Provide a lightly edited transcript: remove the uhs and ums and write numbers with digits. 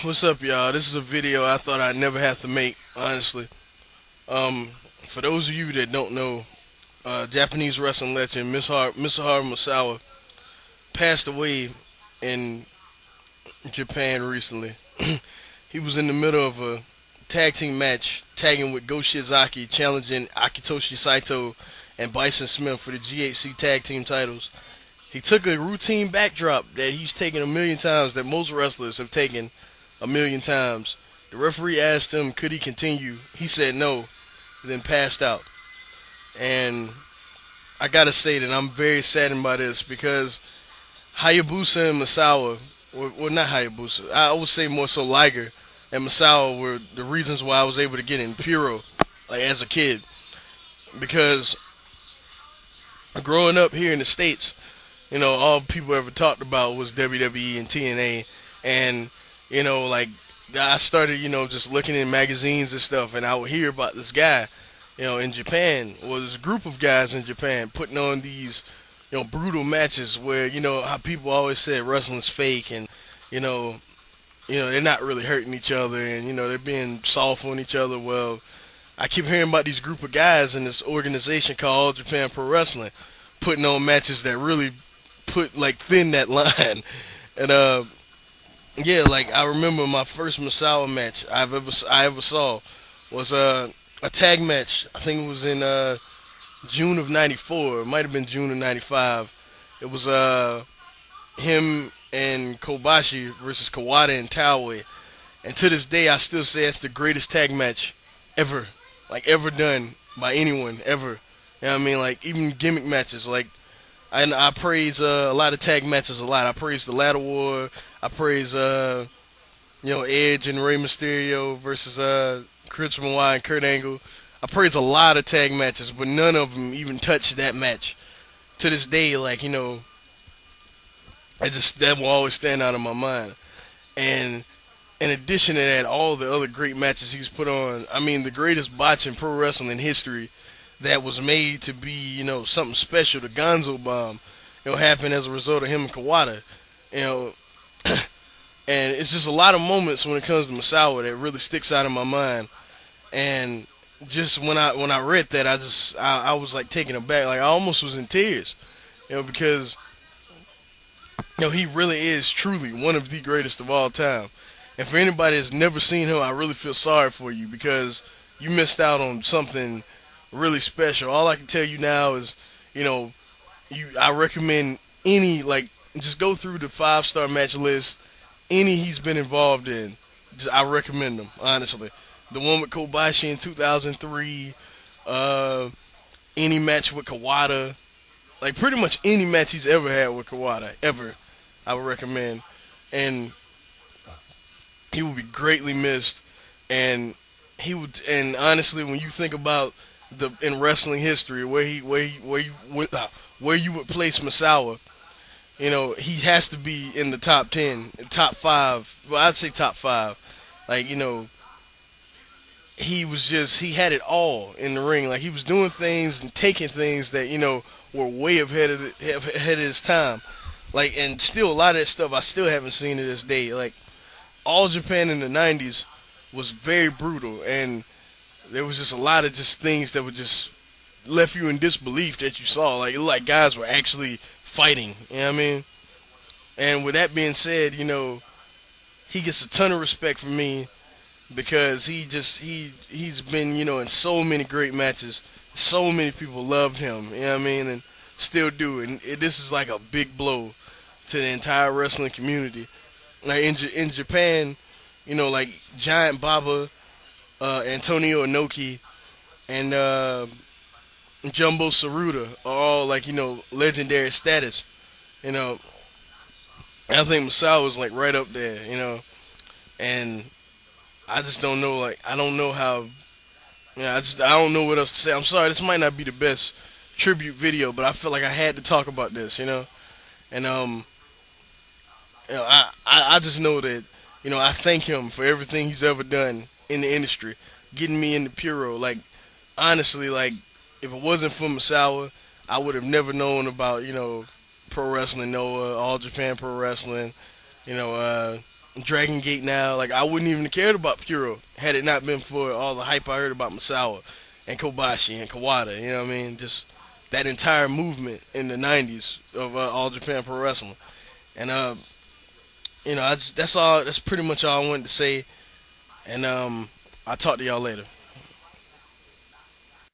What's up, y'all? This is a video I thought I'd never have to make, honestly. For those of you that don't know, Japanese wrestling legend Misawa Misawa passed away in Japan recently. He was in the middle of a tag team match, tagging with Go Shiozaki, challenging Akitoshi Saito and Bison Smith for the GHC tag team titles. He took a routine backdrop that he's taken a million times, that most wrestlers have taken a million times. The referee asked him, could he continue? He said no, then passed out. And I gotta say that I'm very saddened by this because Hayabusa and Misawa, well, not Hayabusa, I would say more so Liger and Misawa were the reasons why I was able to get in Puro, like as a kid. Because growing up here in the States, all people ever talked about was WWE and TNA. And, like, I started, just looking in magazines and stuff, and I would hear about this guy, in Japan, or this group of guys in Japan putting on these, brutal matches where, how people always said wrestling's fake and, they're not really hurting each other and, they're being soft on each other. Well, I keep hearing about these group of guys in this organization called All Japan Pro Wrestling putting on matches that really thin that line. And yeah, like I remember my first Misawa match I ever saw was a tag match. I think it was in June of '94. It might have been June of '95. It was him and Kobashi versus Kawada and Taue. And to this day, I still say it's the greatest tag match ever, like ever done by anyone ever. You know what I mean? Like even gimmick matches, like. And I praise a lot of tag matches a lot. I praise the Ladder War. I praise Edge and Rey Mysterio versus Chris Benoit and Kurt Angle. I praise a lot of tag matches, but none of them even touch that match. To this day, like that will always stand out in my mind. And in addition to that, all the other great matches he's put on. I mean, the greatest botch in pro wrestling history that was made to be, something special. The Gonzo Bomb, happened as a result of him and Kawada, and it's just a lot of moments when it comes to Misawa that really sticks out in my mind. And just when I read that, I was like taken aback, like I almost was in tears, because he really is truly one of the greatest of all time. And for anybody that's never seen him, I really feel sorry for you because you missed out on something really special. All I can tell you now is, I recommend just go through the 5-star match list. Any he's been involved in, I recommend them, honestly. The one with Kobashi in 2003, any match with Kawada, like pretty much any match he's ever had with Kawada, ever, I would recommend. And he will be greatly missed. And honestly, when you think about in wrestling history, where you would place Misawa, he has to be in the top 10, top 5. Well, I'd say top 5. Like, he had it all in the ring. Like he was doing things and taking things that were way ahead of his time. Like, and still a lot of that stuff I still haven't seen to this day. Like, All Japan in the '90s was very brutal, and there was just a lot of just things that would just left you in disbelief that you saw. Like, it looked like guys were actually fighting. You know what I mean? And with that being said, he gets a ton of respect from me because he's been, in so many great matches. So many people loved him. You know what I mean? And still do. And this is like a big blow to the entire wrestling community. Like in Japan, like Giant Baba, Antonio Inoki, and Jumbo Tsuruta are all like legendary status. And I think Misawa was like right up there. And I just don't know. Like I don't know how. I don't know what else to say. I'm sorry. This might not be the best tribute video, but I feel like I had to talk about this. And I just know that I thank him for everything he's ever done in the industry, getting me into Puro. Like, honestly, like, if it wasn't for Misawa, I would have never known about, pro wrestling, Noah, All Japan Pro Wrestling, Dragon Gate now. Like I wouldn't even have cared about Puro had it not been for all the hype I heard about Misawa and Kobashi and Kawada. You know what I mean? Just that entire movement in the '90s of All Japan Pro Wrestling. And that's all. That's pretty much all I wanted to say. And I'll talk to y'all later.